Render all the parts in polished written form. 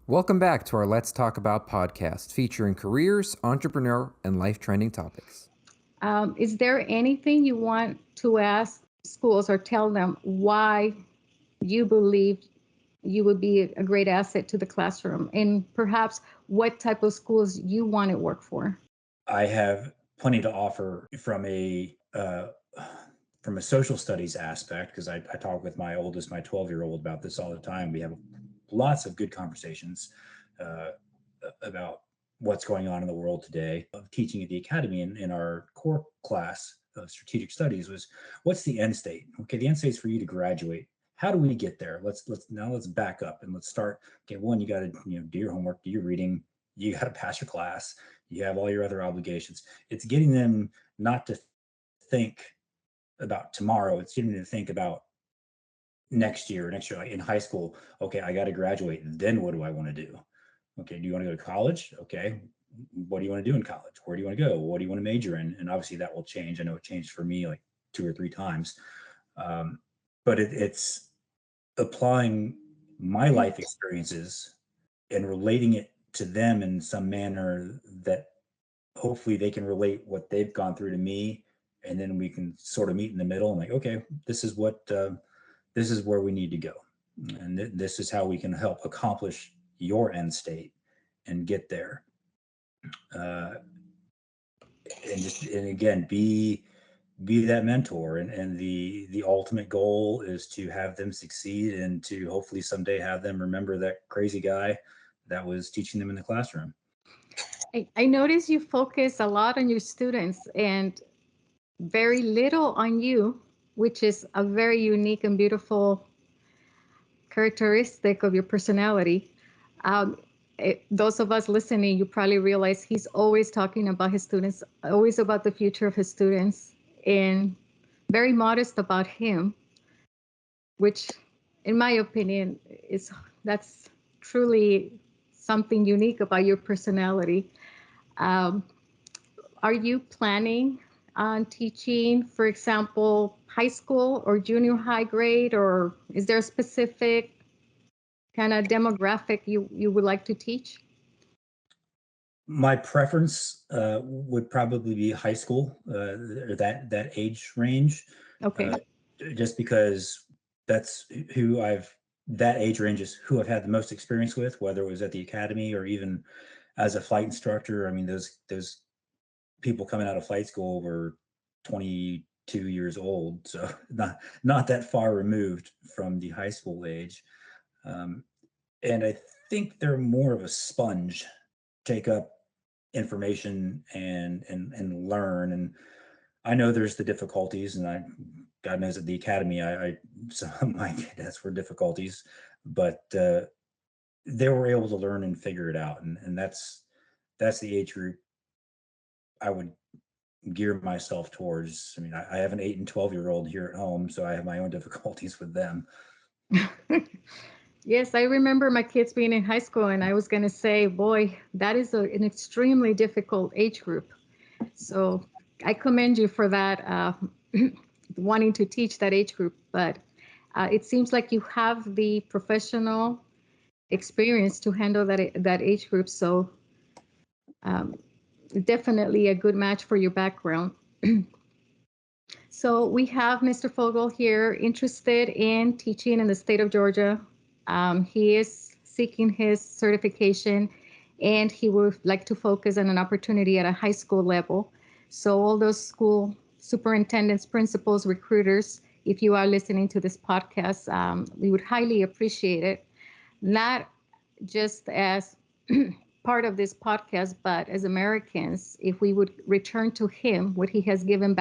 Welcome back to our Let's Talk About podcast, featuring careers, entrepreneur, and life-trending topics. Is there anything you want to ask schools or tell them why you believe you would be a great asset to the classroom, and perhaps what type of schools you want to work for? I have plenty to offer from a social studies aspect, because I talk with my 12-year-old about this all the time. We have lots of good conversations about what's going on in the world today. Of teaching at the academy in our core class of strategic studies was, what's the end state? Okay, the end state is for you to graduate. How do we get there? Let's back up and let's start. Okay, one, you got to do your homework, do your reading, you got to pass your class, you have all your other obligations. It's getting them not to think about tomorrow. It's getting them to think about next year, like in high school. Okay, I got to graduate. Then what do I want to do? Okay, do you want to go to college? Okay, what do you want to do in college? Where do you want to go? What do you want to major in? And obviously that will change. I know it changed for me like 2 or 3 times. But it's applying my life experiences and relating it to them in some manner that hopefully they can relate what they've gone through to me, and then we can sort of meet in the middle and like, okay, this is where we need to go, and this is how we can help accomplish your end state and get there. And again, be that mentor, and the ultimate goal is to have them succeed and to hopefully someday have them remember that crazy guy that was teaching them in the classroom. I notice you focus a lot on your students and very little on you, which is a very unique and beautiful characteristic of your personality. Those of us listening, you probably realize he's always talking about his students, always about the future of his students, and very modest about him, which in my opinion that's truly something unique about your personality. Are you planning on teaching, for example, high school or junior high grade, or is there a specific kind of demographic you would like to teach? My preference would probably be high school, or that age range. Okay. Just because that's that age range is who I've had the most experience with, whether it was at the academy or even as a flight instructor. I mean, those people coming out of flight school were 22 years old, so not that far removed from the high school age. And I think they're more of a sponge, take up information and learn. And I know there's the difficulties, and God knows at the academy, some of my cadets were difficulties, but they were able to learn and figure it out. And that's the age group I would gear myself towards. I mean, I have an 8 and 12-year-old here at home, so I have my own difficulties with them. Yes, I remember my kids being in high school, and I was going to say, boy, that is an extremely difficult age group. So I commend you for that, wanting to teach that age group. But it seems like you have the professional experience to handle that age group. So definitely a good match for your background. So we have Mr. Fogle here interested in teaching in the state of Georgia. He is seeking his certification, and he would like to focus on an opportunity at a high school level. So all those school superintendents, principals, recruiters, if you are listening to this podcast, we would highly appreciate it. Not just as part of this podcast, but as Americans, if we would return to him what he has given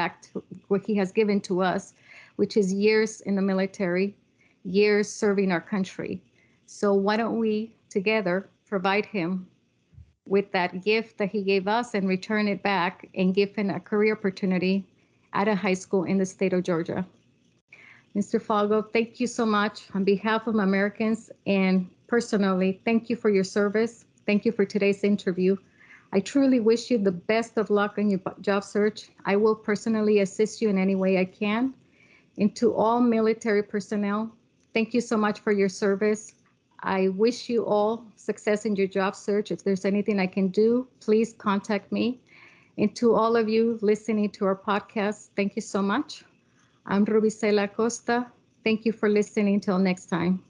to us, which is years in the military, years serving our country. So why don't we together provide him with that gift that he gave us and return it back and give him a career opportunity at a high school in the state of Georgia. Mr. Fogle, thank you so much on behalf of Americans, and personally, thank you for your service. Thank you for today's interview. I truly wish you the best of luck on your job search. I will personally assist you in any way I can. And to all military personnel, thank you so much for your service. I wish you all success in your job search. If there's anything I can do, please contact me. And to all of you listening to our podcast, thank you so much. I'm Rubicela Acosta. Thank you for listening. Till next time.